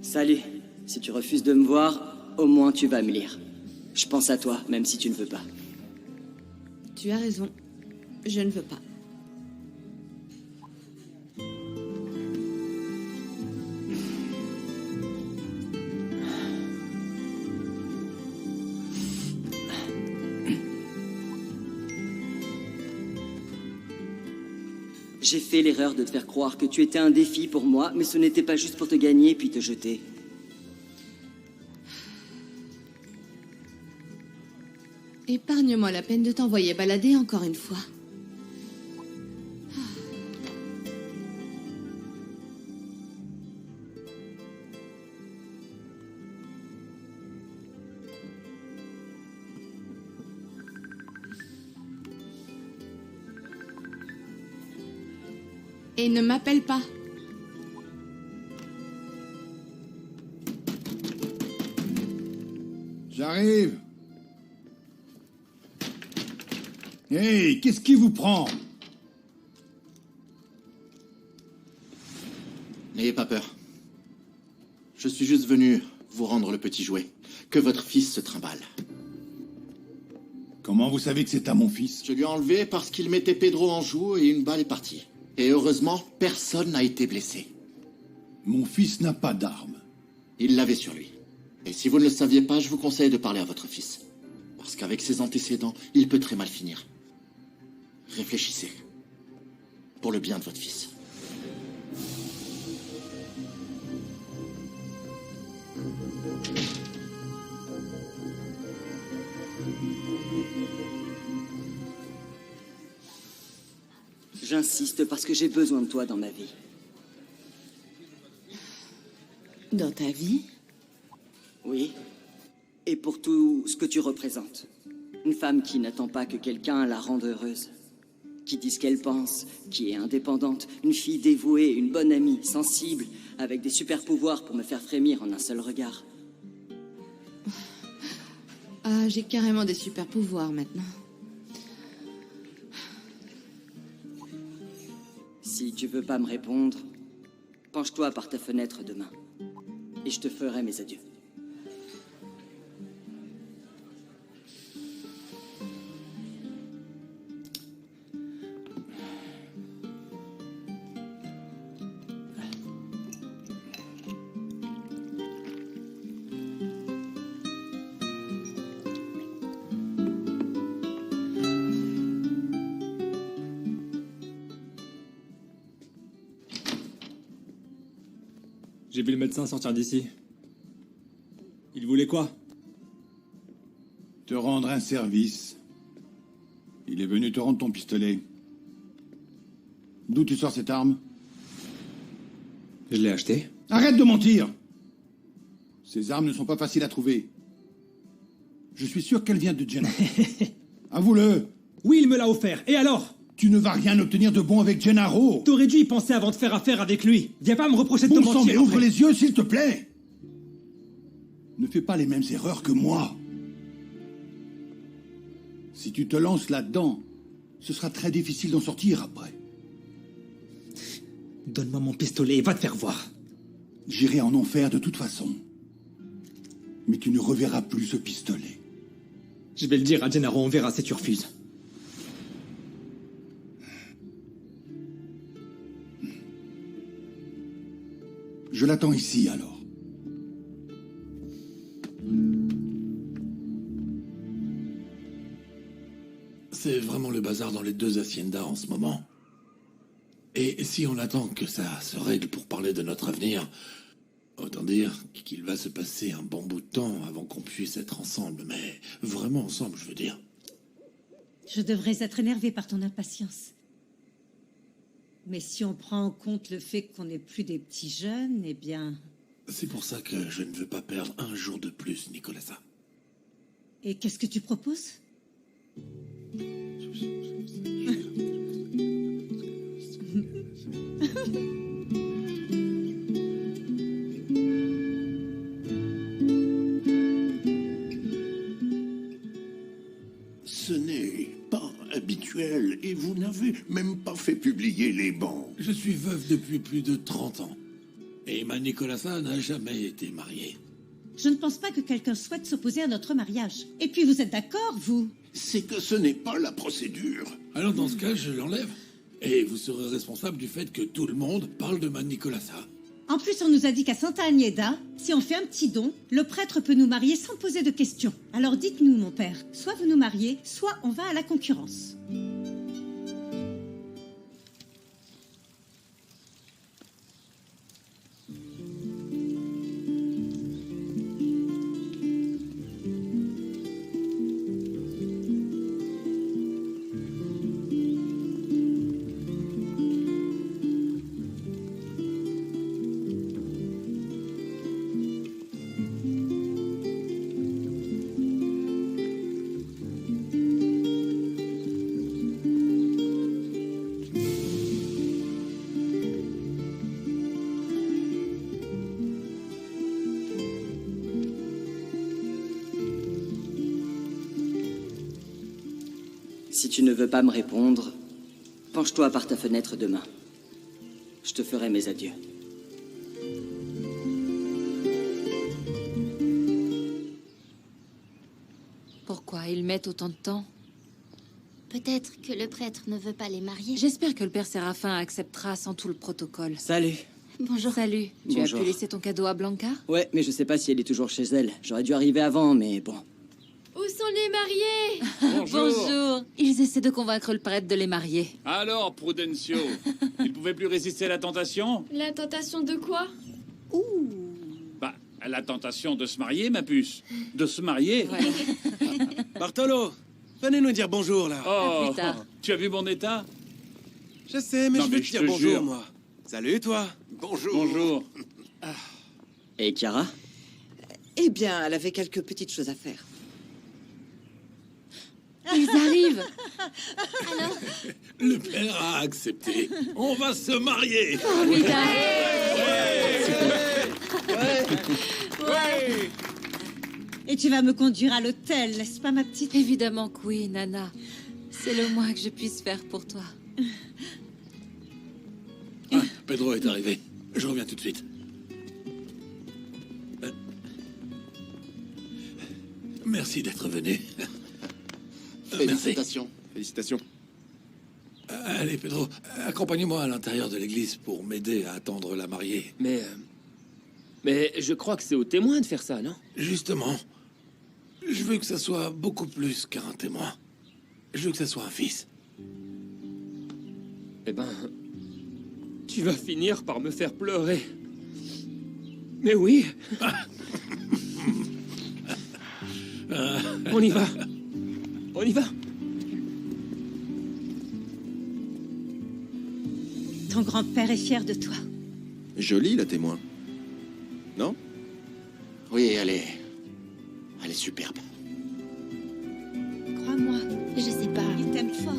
Salut. Si tu refuses de me voir, au moins tu vas me lire. Je pense à toi, même si tu ne veux pas. Tu as raison. Je ne veux pas. J'ai fait l'erreur de te faire croire que tu étais un défi pour moi, mais ce n'était pas juste pour te gagner puis te jeter. Épargne-moi la peine de t'envoyer balader encore une fois. Et ne m'appelle pas. J'arrive. Hey, qu'est-ce qui vous prend? N'ayez pas peur. Je suis juste venu vous rendre le petit jouet. Que votre fils se trimballe. Comment vous savez que c'est à mon fils? Je lui ai enlevé parce qu'il mettait Pedro en joue et une balle est partie. Et heureusement, personne n'a été blessé. Mon fils n'a pas d'arme. Il l'avait sur lui. Et si vous ne le saviez pas, je vous conseille de parler à votre fils. Parce qu'avec ses antécédents, il peut très mal finir. Réfléchissez. Pour le bien de votre fils. J'insiste parce que j'ai besoin de toi dans ma vie. Dans ta vie? Oui. Et pour tout ce que tu représentes. Une femme qui n'attend pas que quelqu'un la rende heureuse. Qui dit ce qu'elle pense, qui est indépendante. Une fille dévouée, une bonne amie, sensible, avec des super pouvoirs pour me faire frémir en un seul regard. Ah, j'ai carrément des super pouvoirs maintenant. Si tu veux pas me répondre, penche-toi par ta fenêtre demain. Et je te ferai mes adieux. J'ai vu le médecin sortir d'ici. Il voulait quoi? Te rendre un service. Il est venu te rendre ton pistolet. D'où tu sors cette arme? Je l'ai acheté. Arrête de mentir! Ces armes ne sont pas faciles à trouver. Je suis sûr qu'elle vient de Jenna. Avoue-le! Oui, il me l'a offert. Et alors? Tu ne vas rien obtenir de bon avec Gennaro. T'aurais dû y penser avant de faire affaire avec lui. Viens pas me reprocher de te Bon sang, mentir. mais ouvre après. les yeux, s'il te plaît! Ne fais pas les mêmes erreurs que moi. Si tu te lances là-dedans, ce sera très difficile d'en sortir après. Donne-moi mon pistolet et va te faire voir. J'irai en enfer de toute façon. Mais tu ne reverras plus ce pistolet. Je vais le dire à Gennaro, on verra si tu refuses. Je l'attends ici, alors. C'est vraiment le bazar dans les deux haciendas en ce moment. Et si on attend que ça se règle pour parler de notre avenir, autant dire qu'il va se passer un bon bout de temps avant qu'on puisse être ensemble, mais vraiment ensemble, je veux dire. Je devrais être énervé par ton impatience. Mais si on prend en compte le fait qu'on n'est plus des petits jeunes, eh bien... C'est pour ça que je ne veux pas perdre un jour de plus, Nicolasa. Et qu'est-ce que tu proposes? Ce n'est pas habituel et vous n'avez même pas fait publier les bans. Je suis veuf depuis plus de 30 ans. Et ma Nicolasa n'a jamais été mariée. Je ne pense pas que quelqu'un souhaite s'opposer à notre mariage. Et puis vous êtes d'accord, vous? C'est que ce n'est pas la procédure. Alors dans ce cas, je l'enlève. Et vous serez responsable du fait que tout le monde parle de ma Nicolasa. En plus, on nous a dit qu'à Santa Agneda, si on fait un petit don, le prêtre peut nous marier sans poser de questions. Alors dites-nous, mon père, soit vous nous mariez, soit on va à la concurrence. Si tu ne veux pas me répondre, penche-toi par ta fenêtre demain. Je te ferai mes adieux. Pourquoi ils mettent autant de temps? Peut-être que le prêtre ne veut pas les marier. J'espère que le père Séraphin acceptera sans tout le protocole. Salut. Bonjour. Salut. Tu as Bonjour. pu laisser ton cadeau à Blanca? Ouais, mais je sais pas si elle est toujours chez elle. J'aurais dû arriver avant, mais bon. Où sont les mariés? Bonjour. Ils essaient de convaincre le prêtre de les marier. Alors, Prudencio, il pouvait plus résister à la tentation? La tentation de quoi? Bah, à la tentation de se marier, ma puce. De se marier. Bartolo, venez nous dire bonjour, là. Oh, plus tard. tu as vu mon état? Je sais, mais Non, je mais veux te je dire te bonjour, jure. moi. Salut, toi. Bonjour. Bonjour. Et Chiara? Eh bien, elle avait quelques petites choses à faire. Ils arrivent. Le père a accepté. On va se marier. Et tu vas me conduire à l'hôtel, n'est-ce pas, ma petite? Évidemment que oui, Nana. C'est le moins que je puisse faire pour toi. Ah, Pedro est arrivé. Je reviens tout de suite. Merci d'être venu. Merci. Félicitations. Félicitations. Allez, Pedro, accompagne-moi à l'intérieur de l'église pour m'aider à attendre la mariée. Mais je crois que c'est au témoin de faire ça, non? Justement, je veux que ça soit beaucoup plus qu'un témoin. Je veux que ça soit un fils. Eh ben, tu vas finir par me faire pleurer. Mais oui. On y va. On y va. Ton grand-père est fier de toi. Jolie, la témoin. Non? Oui, elle est superbe. Crois-moi, Je sais pas. il t'aime fort.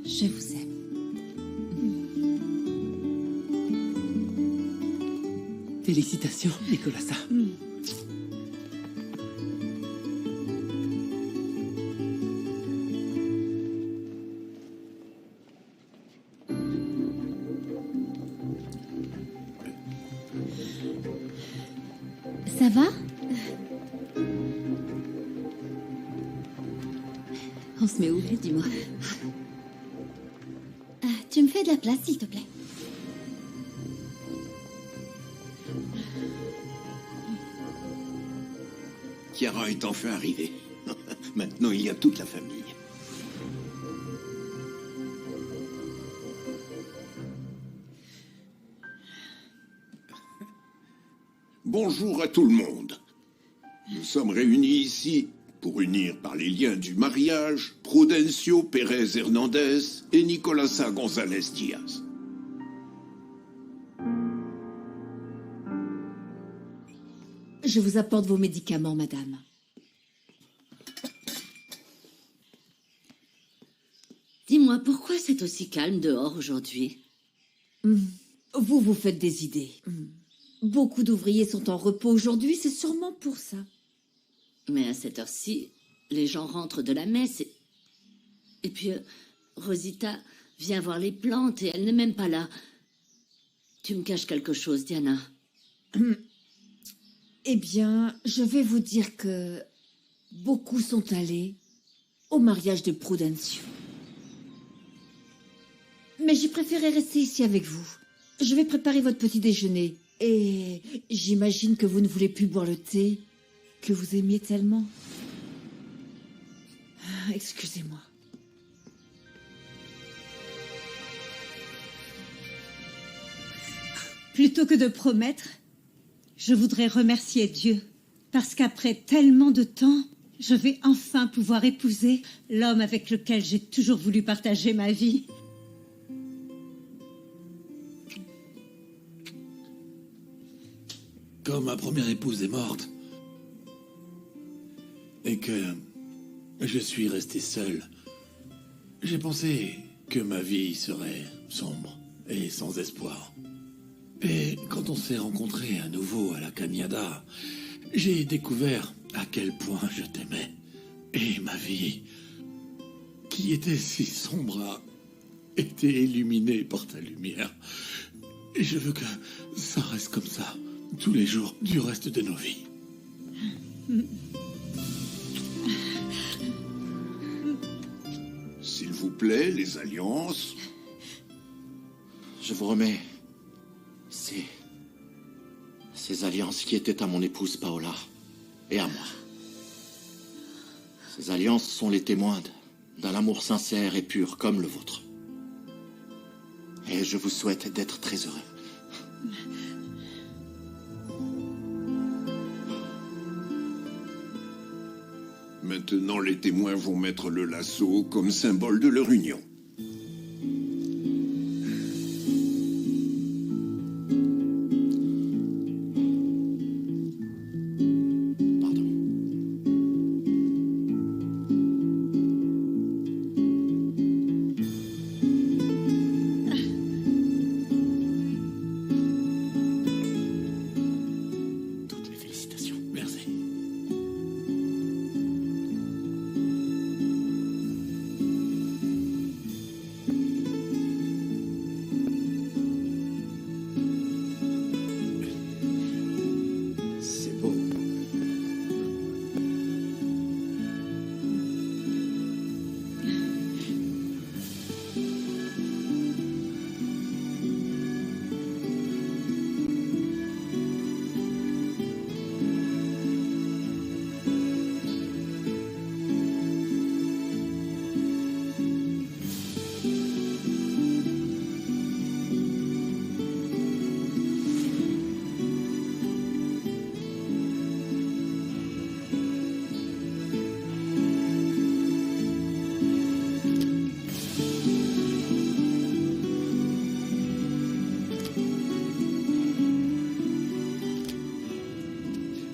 Je vous aime. Félicitations, Nicolasa. Ça va? On se met où, dis-moi? Tu me fais de la place, s'il te plaît. Chiara est enfin arrivée. Maintenant, il y a toute la famille. Bonjour à tout le monde. Nous sommes réunis ici pour unir par les liens du mariage Prudencio Pérez Hernandez et Nicolasa González Diaz. Je vous apporte vos médicaments, madame. Dis-moi, pourquoi c'est aussi calme dehors aujourd'hui? Vous vous faites des idées. Beaucoup d'ouvriers sont en repos aujourd'hui, c'est sûrement pour ça. Mais à cette heure-ci, les gens rentrent de la messe et puis Rosita vient voir les plantes et elle n'est même pas là. Tu me caches quelque chose, Diana? Eh bien, je vais vous dire que beaucoup sont allés au mariage de Prudencio. Mais j'ai préféré rester ici avec vous. Je vais préparer votre petit déjeuner. Et j'imagine que vous ne voulez plus boire le thé que vous aimiez tellement. Excusez-moi. Plutôt que de promettre, je voudrais remercier Dieu. Parce qu'après tellement de temps, je vais enfin pouvoir épouser l'homme avec lequel j'ai toujours voulu partager ma vie. Quand ma première épouse est morte, et que je suis resté seul, j'ai pensé que ma vie serait sombre et sans espoir. Et quand on s'est rencontrés à nouveau à la Cañada, j'ai découvert à quel point je t'aimais. Et ma vie, qui était si sombre, a été illuminée par ta lumière. Et je veux que ça reste comme ça, tous les jours du reste de nos vies. S'il vous plaît, les alliances. Je vous remets ces alliances qui étaient à mon épouse Paola et à moi. Ces alliances sont les témoins d'un amour sincère et pur comme le vôtre. Et je vous souhaite d'être très heureux. Maintenant, les témoins vont mettre le lasso comme symbole de leur union. Toutes les félicitations. Merci. C'est beau.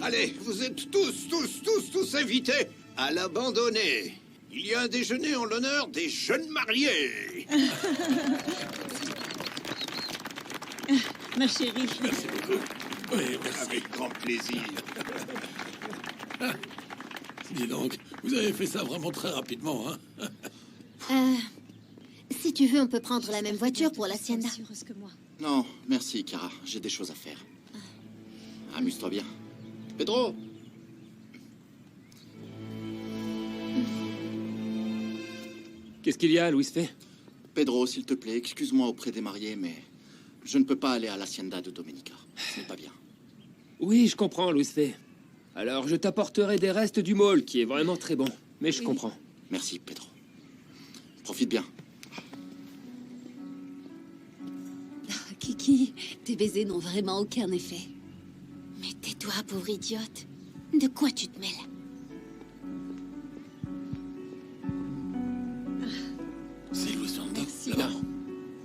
Allez, vous êtes tous invités à l'abandonner. Il y a un déjeuner en l'honneur des jeunes mariés. Ma chérie. Merci beaucoup. Oui, merci. Avec grand plaisir. Dis donc, vous avez fait ça vraiment très rapidement, hein? Si tu veux, on peut prendre la même voiture pour l'hacienda. Non, merci, Cara. J'ai des choses à faire. Amuse-toi bien. Pedro! Qu'est-ce qu'il y a, Luis Fay? Pedro, s'il te plaît, excuse-moi auprès des mariés, mais je ne peux pas aller à l'hacienda de Domenica. Ce n'est pas bien. Oui, je comprends, Luis Fay. Alors, je t'apporterai des restes du môle, qui est vraiment très bon. Mais je comprends. Merci, Pedro. Profite bien. Kiki, tes baisers n'ont vraiment aucun effet. Mais tais-toi, pauvre idiote. De quoi tu te mêles? C'est Luis Fernando, là-bas.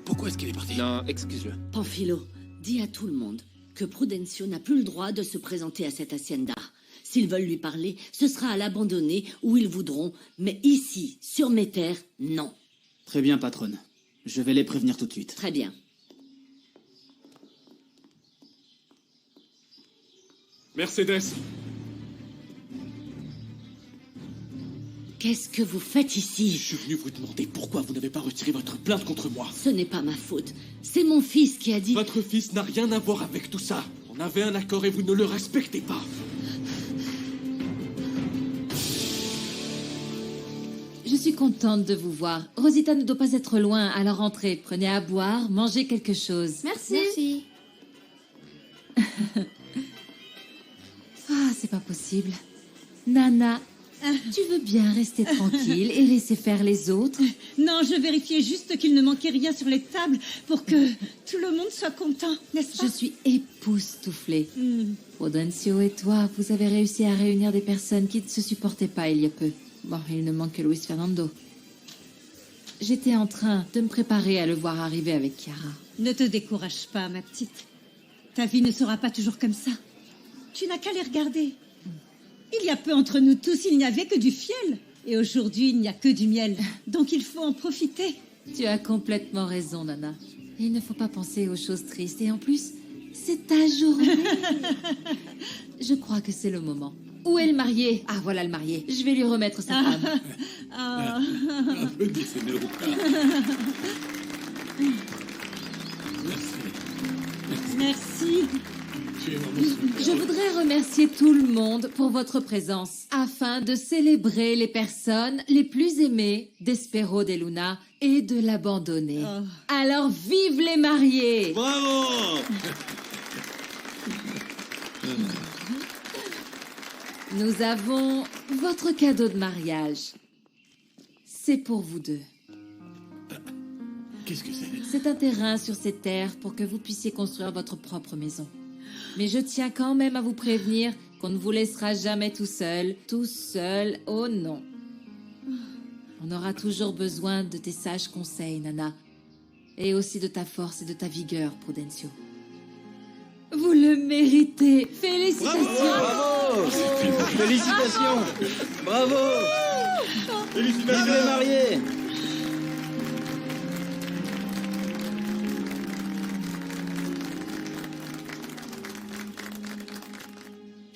Pourquoi est-ce qu'il est parti? Non, excuse-le. Panfilo, dis à tout le monde que Prudencio n'a plus le droit de se présenter à cette hacienda. S'ils veulent lui parler, ce sera à l'abandonner où ils voudront, mais ici, sur mes terres, non. Très bien, patronne. Je vais les prévenir tout de suite. Très bien. Mercedes, Qu'est-ce que vous faites ici? Je suis venu vous demander pourquoi vous n'avez pas retiré votre plainte contre moi. Ce n'est pas ma faute. C'est mon fils qui a dit... votre fils n'a rien à voir avec tout ça. On avait un accord et vous ne le respectez pas. Je suis contente de vous voir. Rosita ne doit pas être loin, alors entrez. Prenez à boire, mangez quelque chose. Merci. Ah, c'est pas possible. Nana, tu veux bien rester tranquille et laisser faire les autres? Non, je vérifiais juste qu'il ne manquait rien sur les tables pour que tout le monde soit content, n'est-ce pas? Je suis époustouflée. Prudencio et toi, vous avez réussi à réunir des personnes qui ne se supportaient pas il y a peu. Bon, il ne manque que Luis Fernando. J'étais en train de me préparer à le voir arriver avec Chiara. Ne te décourage pas, ma petite. Ta vie ne sera pas toujours comme ça. Tu n'as qu'à les regarder. Il y a peu entre nous tous, il n'y avait que du fiel. Et aujourd'hui, il n'y a que du miel. Donc il faut en profiter. Tu as complètement raison, Nana. Il ne faut pas penser aux choses tristes. Et en plus, c'est ta journée. Je crois que c'est le moment. Où est le marié? Ah, voilà le marié. Je vais lui remettre sa femme. Applaudissez-nous. Merci. Je voudrais remercier tout le monde pour votre présence afin de célébrer les personnes les plus aimées d'Espero de Luna et de l'abandonner. Alors, vive les mariés! Bravo! Nous avons votre cadeau de mariage. C'est pour vous deux. Qu'est-ce que c'est? C'est un terrain sur ces terres pour que vous puissiez construire votre propre maison. Mais je tiens quand même à vous prévenir qu'on ne vous laissera jamais tout seul, oh non. On aura toujours besoin de tes sages conseils, Nana, et aussi de ta force et de ta vigueur, Prudencio. Vous le méritez. Félicitations. Bravo! Félicitations! Bravo! Félicitations! Vive les mariés!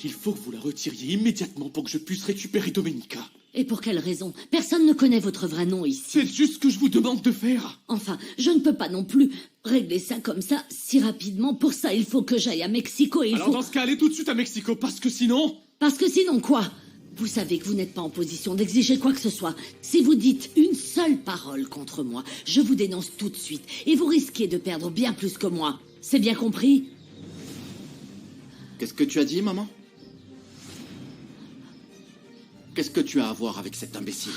Il faut que vous la retiriez immédiatement pour que je puisse récupérer Domenica. Et pour quelle raison? Personne ne connaît votre vrai nom ici. C'est juste ce que je vous demande de faire. Enfin, je ne peux pas non plus régler ça comme ça, si rapidement. Pour ça, il faut que j'aille à Mexico et Alors dans ce cas, allez tout de suite à Mexico, parce que sinon... Parce que sinon quoi? Vous savez que vous n'êtes pas en position d'exiger quoi que ce soit. Si vous dites une seule parole contre moi, je vous dénonce tout de suite. Et vous risquez de perdre bien plus que moi. C'est bien compris? Qu'est-ce que tu as dit, maman? Qu'est-ce que tu as à voir avec cet imbécile?